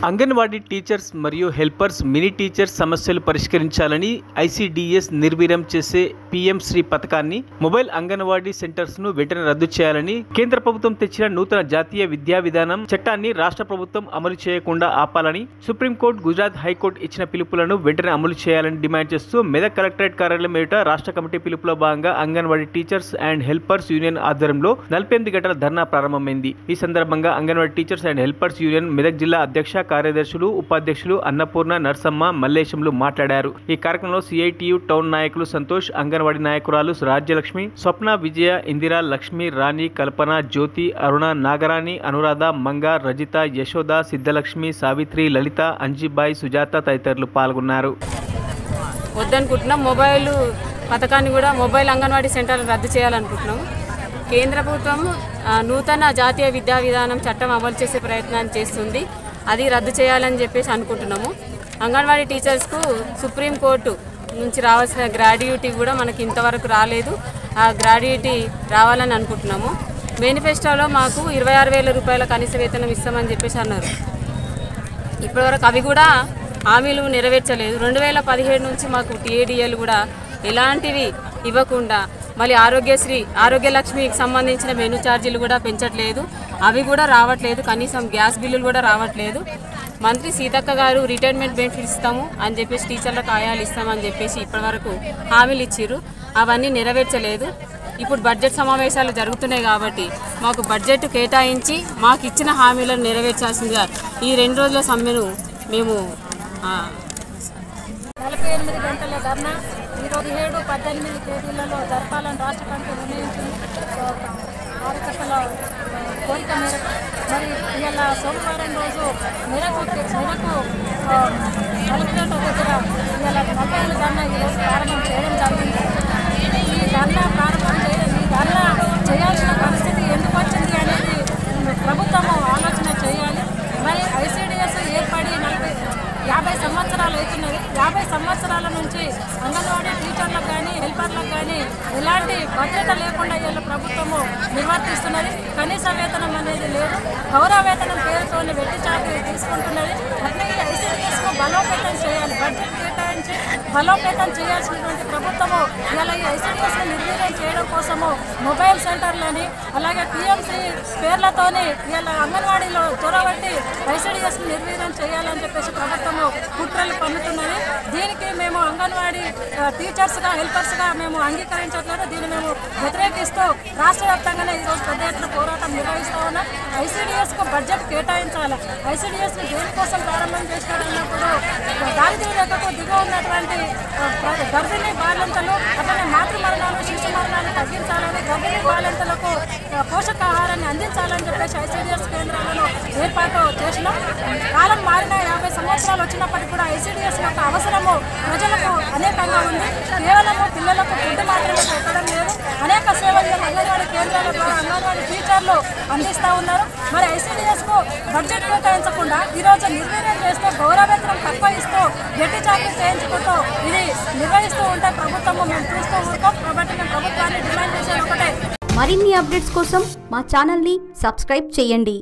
Anganwadi teachers మరియు helpers mini teachers సమస్యలు పరిష్కరించాలని ఐసీడీఎస్ నిర్వీర్యం చేసే పీఎం శ్రీ పథకాన్ని మొబైల్ అంగన్వాడీ సెంటర్స్ ను వెంటనే రద్దు చేయాలని కేంద్ర ప్రభుత్వం తెచ్చిన నూతన జాతీయ విద్యా విధానం చట్టాన్ని రాష్ట్ర ప్రభుత్వం అమలు చేయకుండా ఆపాలని సుప్రీంకోర్టు గుజరాత్ హైకోర్టు ఇచ్చిన పిలుపులను వెంటనే అమలు చేయాలని డిమాండ్ చేస్తూ మెదక్ కలెక్టరేట్ కార్యాలయం ఎదుట రాష్ట్ర కమిటీ పిలుపులో భాగంగా anganwadi teachers and helpers union ఆధ్వర్యంలో 48 గంటల ధర్నా ప్రారంభమైంది. ఈ సందర్భంగా anganwadi teachers and helpers union Medak జిల్లా అధ్యక్ష కార్యదర్శులు ఉపాధ్యక్షులు అన్నపూర్ణ నర్సమ్మ మల్లేశంలు మాట్లాడారు. ఈ కార్యక్రమంలో సిఐటియు టౌన్ నాయకులు సంతోష్, అంగన్వాడీ నాయకురాలు రాజ్యలక్ష్మి, స్వప్న, విజయ, ఇందిరా, లక్ష్మి, రాణి, కల్పన, జ్యోతి, అరుణ, నాగరాణి, అనురాధ, మంగ, రజిత, యశోద, సిద్ధలక్ష్మి, సావిత్రి, లలిత, అంజిబాయి, సుజాత తదితరులు పాల్గొన్నారు. వద్దనుకుంటున్నాం. మొబైల్ పథకాన్ని కూడా మొబైల్ అంగన్వాడీ సెంటర్లు రద్దు చేయాలనుకుంటున్నాం. కేంద్ర ప్రభుత్వం నూతన జాతీయ విద్యా విధానం చట్టం అమలు చేసే ప్రయత్నాన్ని చేస్తుంది. అది రద్దు చేయాలని చెప్పేసి అనుకుంటున్నాము. అంగన్వాడీ టీచర్స్కు సుప్రీంకోర్టు నుంచి రావాల్సిన గ్రాడ్యుయేటీ కూడా మనకి ఇంతవరకు రాలేదు. ఆ గ్రాడ్యుయేటీ రావాలని అనుకుంటున్నాము. మేనిఫెస్టోలో మాకు 26,000 రూపాయల కనీస వేతనం ఇస్తామని చెప్పేసి అన్నారు. ఇప్పటివరకు అవి కూడా హామీలు నెరవేర్చలేదు. 2017 నుంచి మాకు టీఏడిఎల్ కూడా ఎలాంటివి ఇవ్వకుండా మళ్ళీ ఆరోగ్యలక్ష్మికి సంబంధించిన మెనూ ఛార్జీలు కూడా పెంచట్లేదు. అవి కూడా రావట్లేదు. కనీసం గ్యాస్ బిల్లులు కూడా రావట్లేదు. మంత్రి సీతక్క గారు రిటైర్మెంట్ బెనిఫిట్ ఇస్తాము అని చెప్పేసి టీచర్లకు ఆయాలు ఇస్తామని చెప్పేసి ఇప్పటివరకు హామీలు ఇచ్చారు. అవన్నీ నెరవేర్చలేదు. ఇప్పుడు బడ్జెట్ సమావేశాలు జరుగుతున్నాయి కాబట్టి మాకు బడ్జెట్ కేటాయించి మాకు ఇచ్చిన హామీలను నెరవేర్చాల్సిందిగా ఈ 2 రోజుల సమ్మెను మేము 48 గంటల ధర్నా ఈరోజు 17, 18 తేదీలలో జరపాలని రాష్ట్ర కమిటీ నిర్ణయించింది. కార్యకర్తల కోరిక మేరకు మరి ఇవాళ సోమవారం రోజు మేరకు కలెక్టరేట్ దగ్గర ఇవాళ 45 ధర్నా ఈరోజు ప్రారంభం చేయడం జరిగింది. ఈ ధర్నా చేయాల్సిన పరిస్థితి ఎందుకు వచ్చింది అనేది ప్రభుత్వము ఆలోచన చేయాలి. మరి ఐసీడీఎస్ ఏర్పడి 50 సంవత్సరాలు అవుతున్నది. 50 సంవత్సరాల నుంచి అంగన్వాడీ టీచర్లకు కానీ హెల్పర్లకు కానీ ఎలాంటి భద్రత లేకుండా వీళ్ళు ప్రభుత్వము నిర్వర్తిస్తున్నది. కనీస వేతనం అనేది లేదు. గౌరవ వేతనం పేరుతో వెట్టి చాకరీ తీసుకుంటున్నది. అట్లనే ఐసీడీఎస్కు బలోపేతం చేయాలి. బడ్జెట్ కేటాయించి బలోపేతం చేయాల్సినటువంటి ప్రభుత్వము ఇలా ఈ ఐసీడీఎస్ను నిర్వీర్యం చేయడం కోసము మొబైల్ సెంటర్లని అలాగే టీఎంసీ పేర్లతోని ఇలా అంగన్వాడీలో చొరబట్టి ఐసీడీఎస్ను నిర్వీర్యం చేయాలని చెప్పేసి ప్రభుత్వము కుట్రలు పన్నుతున్నది. దీనికి మేము అంగన్వాడీ టీచర్స్గా హెల్పర్స్గా మేము అంగీకరించట్లేదు. దీన్ని మేము వ్యతిరేకిస్తూ రాష్ట్ర వ్యాప్తంగానే ఈరోజు పెద్ద ఎత్తున పోరాటం నిర్వహిస్తూ ఉన్నాం. ఐసీడీఎస్కు బడ్జెట్ కేటాయించాలి. ఐసీడీఎస్ని దేనికోసం ప్రారంభం చేసినప్పుడు దారిద్ర్య రేఖకు దిగువ ఉన్నటువంటి గర్భిణీ బాలింతలు అట్లనే మాతృ మరణాలు శిశు మరణాలు తగ్గించాలని గర్భిణీ బాలింతలకు పోషకాహారాన్ని అందించాలని చెప్పేసి ఐసీడీఎస్ కేంద్రాలను ఏర్పాటు చేసినాం. కాలం మారిన 50 సంవత్సరాలు వచ్చినప్పటికీ కూడా ఐసీడీఎస్ యొక్క అవసరము ప్రజలకు అనేకంగా ఉంది. కేవలము పిల్లలకు ఫుడ్ మాత్రమే పెట్టడం లేదు. అనేక సేవలు అంగన్వాడీ కేంద్రాల ద్వారా అంగన్వాడీ టీచర్లు అందిస్తూ ఉన్నారు. మరి ఐసీడీఎస్కు బడ్జెట్ కేటాయించకుండా ఈరోజు నిర్వీర్యం చేస్తూ గౌరవేతనం తక్కువ ఇస్తూ గట్టి చాకరీ చేయించుకుంటూ ఇది నిర్వహిస్తూ ఉంటే ప్రభుత్వము మేము చూస్తూ ఉంటాం. కాబట్టి మేము ప్రభుత్వాన్ని డిమాండ్ చేసేది ఒకటే. మరిన్ని అప్డేట్స్ కోసం మా ఛానల్ని సబ్స్క్రైబ్ చేయండి.